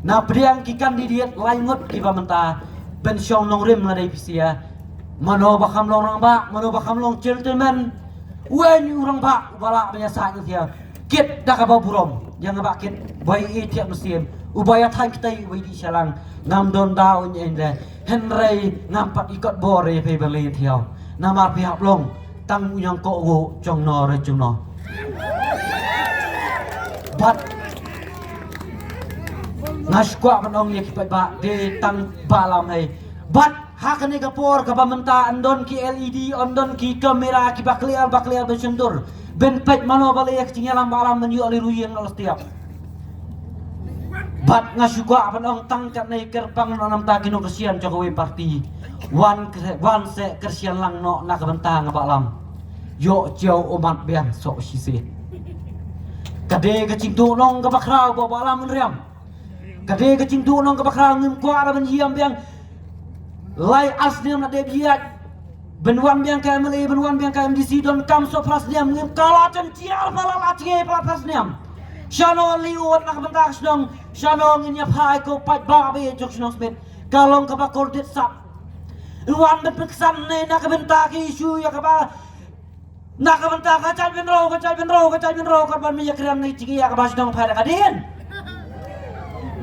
na priang ki kandidat laingot ki pamenta ben syong nong rim la dai pisia mano bakam long rang ba mano bakam long gentleman wen urang ba bala biasa nya kit dak ba burom yang ba kit boy tiap musim ubaya thai kitai wi di salang ngam don daun ende henrei ngampat ikot bore pe beli thiau nama pihak long tang yang ko go chong no re chung no bat ngaskwa panong ye kipai ba de tang balam hai bat hakane kapor ka pamenta andon ki LED andon ki kamera ki baklial bersentur ben pet mano bale ek cingalam balam men yo liruyen no setiap bat ngasukwa panong tang kat nei kerbang no nam ta kino kesian Jokowi parti wan se kesian lang no nak bentang balam yo jauh umat biang sok sisi kade kecing tu nong ka bakrau ba balam riam kade kecing tu nong ka bakrau ngim kwa la ben hiam biang lai asniam na de biat benwan biang ka mele benwan biang ka MDC don kam so prasniam ngim kala cen cial pala lacge pala prasniam shano liuat nak bentak snong shano ngin ya phai ko pat ba be jok snong smith kalong ka ba kordit sap wan ben peksan ne nak bentak isu ya ka ba nak bentak kacal benro korban minyak kriam ni cigi ya ka ba snong phai kadin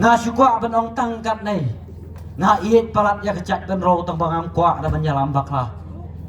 nga syukwa benong tangkat nei nga iet palat ya kecat benro tang bangam kwa da menyalam baklah